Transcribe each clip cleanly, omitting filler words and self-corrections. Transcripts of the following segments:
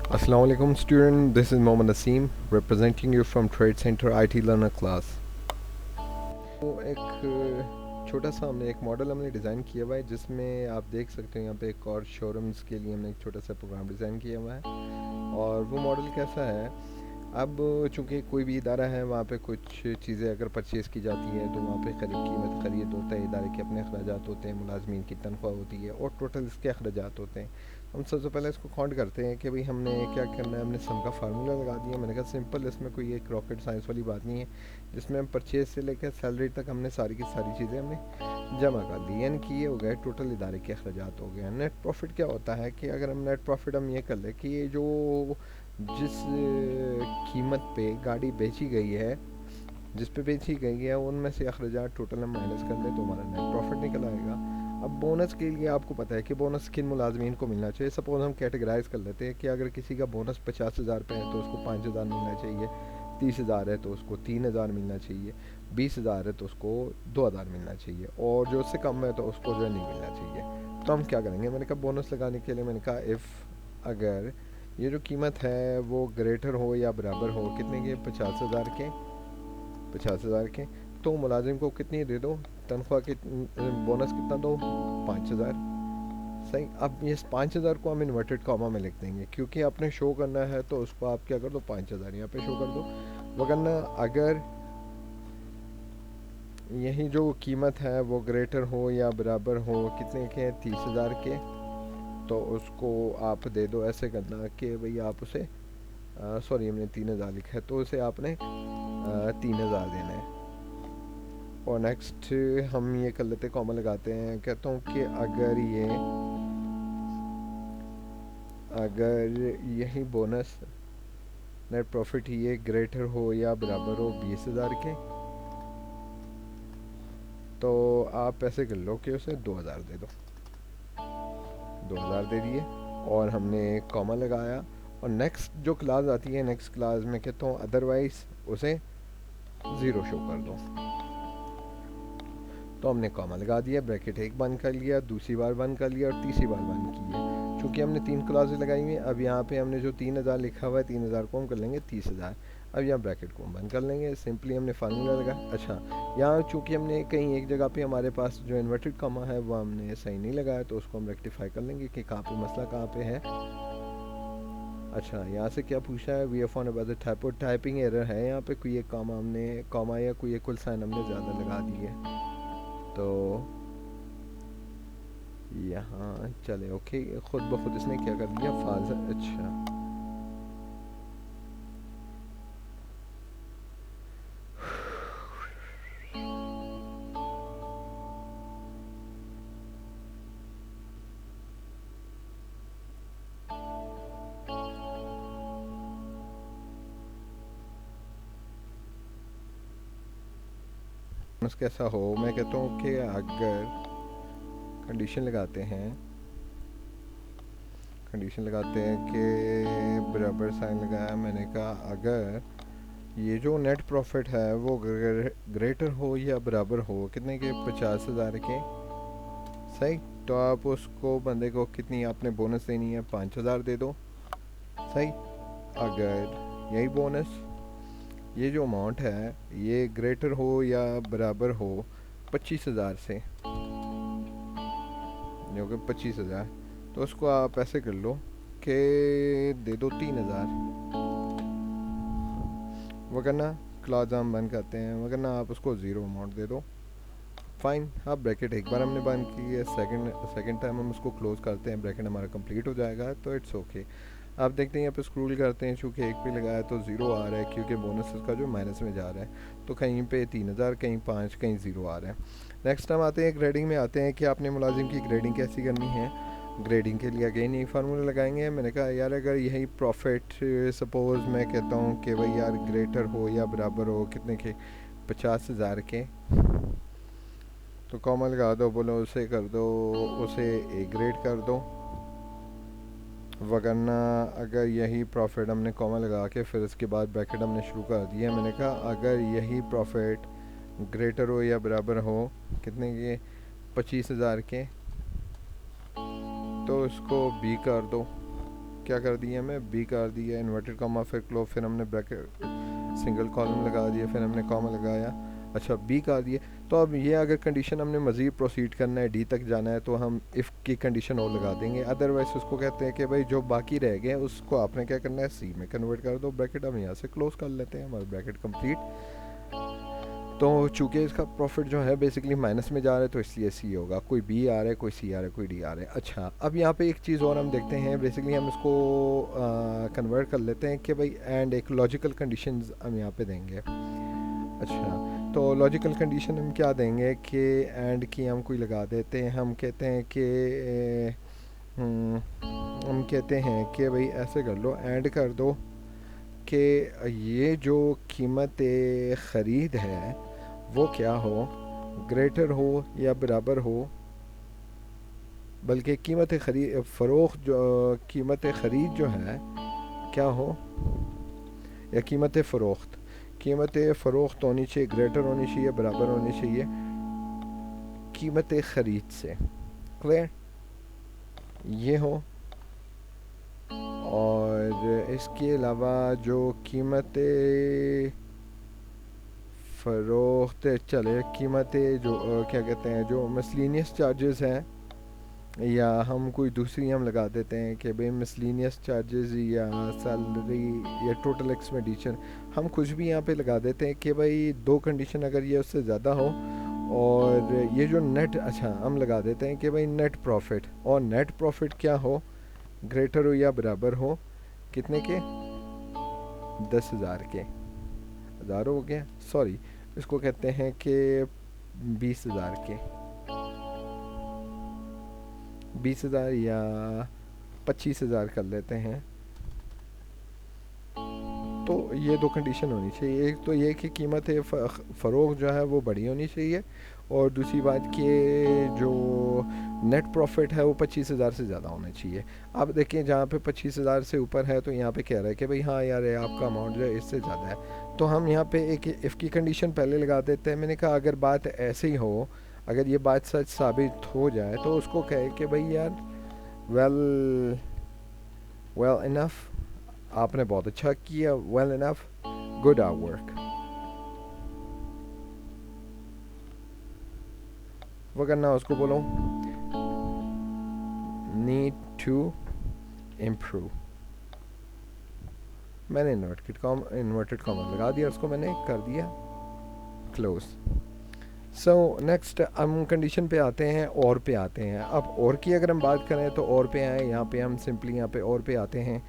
Assalamualaikum student, this is Mohammad Naseem representing you from Trade Center IT Learner class। तो एक छोटा सा हमने एक मॉडल हमने डिज़ाइन किया हुआ है जिसमें आप देख सकते हैं यहाँ पे एक और शोरूम्स के लिए हमने एक छोटा सा प्रोग्राम डिज़ाइन किया हुआ है। और वो मॉडल कैसा है, अब चूँकि कोई भी इदारा है वहाँ पे कुछ चीज़ें अगर परचेज़ की जाती है तो वहाँ पे कीमत ख़रीद होता है, इदारे के अपने अखराजात होते हैं, मुलाजमीन की तनख्वाह होती है और टोटल इसके अखराजात होते हैं। हम सबसे पहले इसको काउंट करते हैं कि भाई हमने क्या करना है। हमने सम का फार्मूला लगा दिया। मैंने कहा सिंपल, इसमें कोई एक रॉकेट साइंस वाली बात नहीं है। जिसमें हम परचेज से लेकर सैलरी तक हमने सारी की सारी चीज़ें हमने जमा कर दी, यानी कि ये हो गए टोटल इदारे के अखराजात हो गए। नेट प्रॉफिट क्या होता है कि अगर हम नेट प्रॉफिट हम ये कर लें कि ये जो जिस कीमत पे गाड़ी बेची गई है, जिस पे बेची गई है, उनमें से अखराजात टोटल हम माइनस कर लें तो हमारा नेट प्रॉफिट निकल आएगा। अब बोनस के लिए आपको पता है कि बोनस किन मुलाजमीन को मिलना चाहिए। सपोज हम कैटेगराइज कर लेते हैं कि अगर किसी का बोनस 50,000 पे है तो उसको 5,000 मिलना चाहिए, 30,000 है तो उसको 3,000 मिलना चाहिए, 20,000 है तो उसको 2,000 मिलना चाहिए, और जो उससे कम है तो उसको जो नहीं मिलना चाहिए। तो हम क्या करेंगे, मैंने कहा बोनस लगाने के लिए मैंने कहा इफ़ अगर ये जो कीमत है वो ग्रेटर हो या बराबर हो कितने के, 50,000 के, 50,000 के, तो मुलाजिम को कितनी दे दो, तनख्वाह की बोनस कितना दो, 5,000। सही। अब ये 5,000 को हम इन्वर्टेड कॉमा में लिख देंगे क्योंकि आपने शो करना है, तो उसको आप क्या कर दो, 5,000 यहाँ पे शो कर दो। वरना अगर यही जो कीमत है वो ग्रेटर हो या बराबर हो कितने के, 30,000 के, तो उसको आप दे दो, ऐसे करना कि भाई आप उसे सॉरी हमने 3,000 लिखा है तो उसे आपने 3,000 देना है। और नेक्स्ट हम ये कर लेते, कॉमा लगाते हैं, कहता हूँ कि अगर यही बोनस नेट प्रॉफिट ये ग्रेटर हो या बराबर हो 20,000 के, तो आप ऐसे कर लो कि उसे 2,000 दे दो, 2,000 दे दिए और हमने कॉमा लगाया। और नेक्स्ट जो क्लास आती है, नेक्स्ट क्लास में कहता हूँ अदरवाइज उसे ज़ीरो शो कर दो। तो हमने कॉमा लगा दिया, ब्रैकेट एक बंद कर लिया, दूसरी बार बंद कर लिया और तीसरी बार बंद की है। चूँकि हमने 3 क्लासेज लगाई हुई हैं, अब यहाँ पे हमने जो 3,000 लिखा हुआ है, 3,000 को हम कर लेंगे 30,000। अब यहाँ ब्रैकेट को हम बंद कर लेंगे, सिंपली हमने फार्मूला लगा। अच्छा, यहाँ चूँकि हमने कहीं एक जगह पे हमारे पास जो इन्वर्टेड कॉमा है वो हमने सही नहीं लगाया, तो उसको हम रेक्टिफाई कर लेंगे कि कहाँ पे मसला कहाँ पे है। अच्छा, यहाँ से क्या पूछा है, we found about the type, typing error है यहाँ पे, कोई एक कॉमा हमने कॉमा या कोई एक फुल साइन हमने ज़्यादा लगा दी है। तो यहाँ चले, ओके, खुद ब खुद इसने क्या कर दिया, फाजर। अच्छा, कैसा हो, मैं कहता हूँ कि अगर कंडीशन लगाते हैं, कंडीशन लगाते हैं कि बराबर साइन लगाया, मैंने कहा अगर ये जो नेट प्रॉफिट है वो ग्रेटर हो या बराबर हो कितने के, 50,000 के। सही। तो आप उसको बंदे को कितनी आपने बोनस देनी है, 5,000 दे दो। सही। अगर यही बोनस, ये जो अमाउंट है ये ग्रेटर हो या बराबर हो 25,000 से, जो कि 25,000, तो उसको आप ऐसे कर लो कि दे दो 3,000। वरना क्लास हम बंद करते हैं, वरना आप उसको ज़ीरो अमाउंट दे दो। फाइन। हाँ, ब्रैकेट एक बार हमने बंद की है, सेकंड टाइम हम उसको क्लोज करते हैं, ब्रैकेट हमारा कंप्लीट हो जाएगा, तो इट्स ओके। आप देखते हैं यहाँ पे स्क्रूल करते हैं, चूँकि एक पे लगाया तो ज़ीरो आ रहा है क्योंकि बोनस का जो माइनस में जा रहा है, तो कहीं पे 3,000, कहीं 5, कहीं ज़ीरो आ रहा है। नेक्स्ट हम आते हैं ग्रेडिंग में, आते हैं कि आपने मुलाजिम की ग्रेडिंग कैसी करनी है। ग्रेडिंग के लिए अगेन यही फार्मूला लगाएंगे। मैंने कहा यार अगर यही प्रॉफिट सपोज़ मैं कहता हूँ कि भाई यार ग्रेटर हो या बराबर हो कितने के, 50,000 के, तो कॉमा लगा दो, बोलो उसे कर दो, उसे ए ग्रेड कर दो। वरना अगर यही प्रॉफिट, हमने कॉमा लगा के फिर उसके बाद ब्रैकेट हमने शुरू कर दिया, मैंने कहा अगर यही प्रॉफिट ग्रेटर हो या बराबर हो कितने के, 25,000 के, तो इसको बी कर दो। क्या कर दिया हमें, बी कर दिया, इन्वर्टेड कॉमा फिर क्लोज, फिर हमने ब्रैकेट सिंगल कॉलम लगा दिया, फिर हमने कॉमा लगाया, अच्छा बी कर दिया। तो अब ये अगर कंडीशन हमने मज़ीद प्रोसीड करना है, डी तक जाना है, तो हम इफ़ की कंडीशन और लगा देंगे। अदरवाइज उसको कहते हैं कि भाई जो बाकी रह गए उसको आपने क्या करना है, सी में कन्वर्ट कर दो। ब्रैकेट हम यहाँ से क्लोज कर लेते हैं, हमारा ब्रैकेट कंप्लीट। तो चूँकि इसका प्रॉफिट जो है बेसिकली माइनस में जा रहा है, तो इसलिए सी होगा। कोई बी आ रहा है, कोई सी आ रहा है, कोई डी आ रहा है। अच्छा, अब यहाँ पे एक चीज़ और हम देखते हैं, बेसिकली हम इसको कन्वर्ट कर लेते हैं कि भाई एंड एक लॉजिकल कंडीशंस हम यहाँ पे देंगे। अच्छा, तो लॉजिकल कंडीशन हम क्या देंगे कि एंड की हम कोई लगा देते हैं। हम कहते हैं कि हम कहते हैं कि भाई ऐसे कर लो, एंड कर दो कि ये जो कीमत ख़रीद है वो क्या हो, ग्रेटर हो या बराबर हो, बल्कि कीमत खरीद फ़रोख्त जो कीमत ख़रीद जो है क्या हो, या कीमत फ़रोख्त होनी चाहिए, ग्रेटर होनी चाहिए, बराबर होनी चाहिए कीमत ख़रीद से। क्लियर, ये हो। और इसके अलावा जो कीमत फ़रोख्त चले, कीमत जो क्या कहते हैं, जो मिसलिनियस चार्जेस हैं, या हम कोई दूसरी हम लगा देते हैं कि भाई मिसलिनियस चार्जेस या सैलरी या टोटल एक्सपेंडिचर, हम कुछ भी यहाँ पे लगा देते हैं कि भाई दो कंडीशन अगर ये उससे ज़्यादा हो, और ये जो नेट, अच्छा हम लगा देते हैं कि भाई नेट प्रॉफिट, और नेट प्रॉफिट क्या हो, ग्रेटर हो या बराबर हो कितने के, 10,000 के, हज़ार हो गया, सॉरी इसको कहते हैं कि 20,000 के, 20,000 या 25,000 कर लेते हैं। तो ये दो कंडीशन होनी चाहिए, एक तो ये कि कीमत फ़रोख्त जो है वो बड़ी होनी चाहिए, और दूसरी बात कि जो नेट प्रॉफिट है वो 25,000 से ज़्यादा होना चाहिए। अब देखें जहाँ पे 25,000 से ऊपर है तो यहाँ पे कह रहा है कि भाई हाँ यार आपका अमाउंट जो है इससे ज़्यादा है, तो हम यहाँ पे एक इफ़ की कंडीशन पहले लगा देते हैं। मैंने कहा अगर बात ऐसे ही हो, अगर ये बात सच साबित हो जाए तो उसको कहे कि भाई यार वेल इनफ, आपने बहुत अच्छा किया, well enough, good our work, वो करना उसको बोलो नीड टू इम्प्रूव। मैंने इन्वर्टेड कॉमा लगा दिया, उसको मैंने कर दिया क्लोज। सो नेक्स्ट हम कंडीशन पे आते हैं, और पे आते हैं। अब और की अगर हम बात करें तो और पे आए, यहाँ पे हम सिंपली यहाँ पे और पे आते हैं।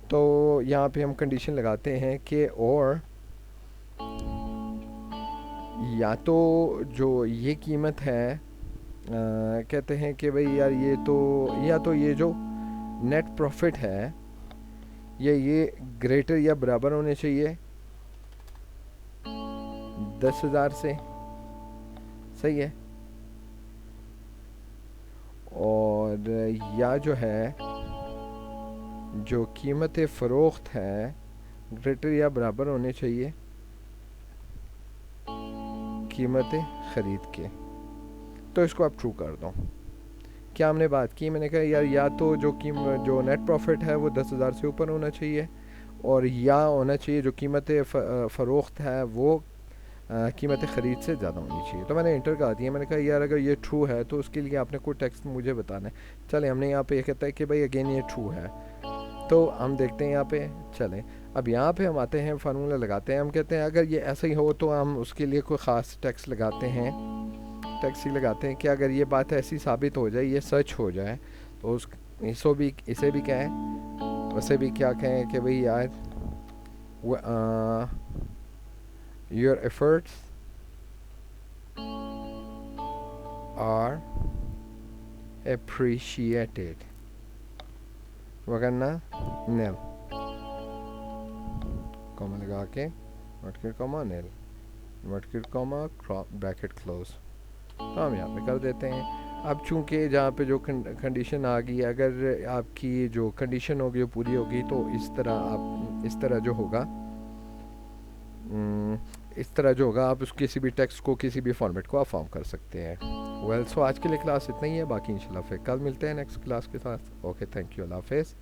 तो यहाँ पे हम कंडीशन लगाते हैं कि और या तो जो ये कीमत है कहते हैं कि भाई यार ये तो, या तो ये जो नेट प्रॉफिट है ये ग्रेटर या बराबर होने चाहिए 10,000 से, सही है, और या जो है जो कीमत फ़रोख्त है ग्रेटर या बराबर होने चाहिए कीमत ख़रीद के। तो इसको आप ट्रू कर दो। क्या हमने बात की, मैंने कहा यार या तो जो नेट प्रॉफिट है वो 10,000 से ऊपर होना चाहिए, और या होना चाहिए जो कीमत फ़रोख्त है वो कीमत ख़रीद से ज़्यादा होनी चाहिए। तो मैंने इंटर कर दिया। मैंने कहा यार अगर ये ट्रू है तो उसके लिए आपने कोई टेक्स्ट मुझे बताना है। चले, हमने यहाँ पे ये कहता है कि भाई अगेन ये ट्रू है, तो हम देखते हैं यहाँ पे। चलें, अब यहाँ पे हम आते हैं, फार्मूला लगाते हैं। हम कहते हैं अगर ये ऐसा ही हो तो हम उसके लिए कोई ख़ास टेक्स्ट लगाते हैं। टेक्स्ट ही लगाते हैं कि अगर ये बात ऐसी साबित हो जाए, ये सच हो जाए, तो इसे भी कहें, वैसे भी क्या कहें कि भाई यार your efforts are appreciated, वगैरह nil, कॉमा लगा के inverted comma nil, inverted comma bracket close. तो हम यहाँ पे कर देते हैं। अब चूंकि जहाँ पे जो कंडीशन आ गई, अगर आपकी जो कंडीशन होगी वो पूरी होगी, तो इस तरह जो होगा आप उस किसी भी टेक्स्ट को, किसी भी फॉर्मेट को आप फॉर्म कर सकते हैं। वेल सो आज के लिए क्लास इतना ही है, बाकी इंशाल्लाह फिर कल मिलते हैं नेक्स्ट क्लास के साथ। ओके, थैंक यू, अल्लाह हाफ़िज़।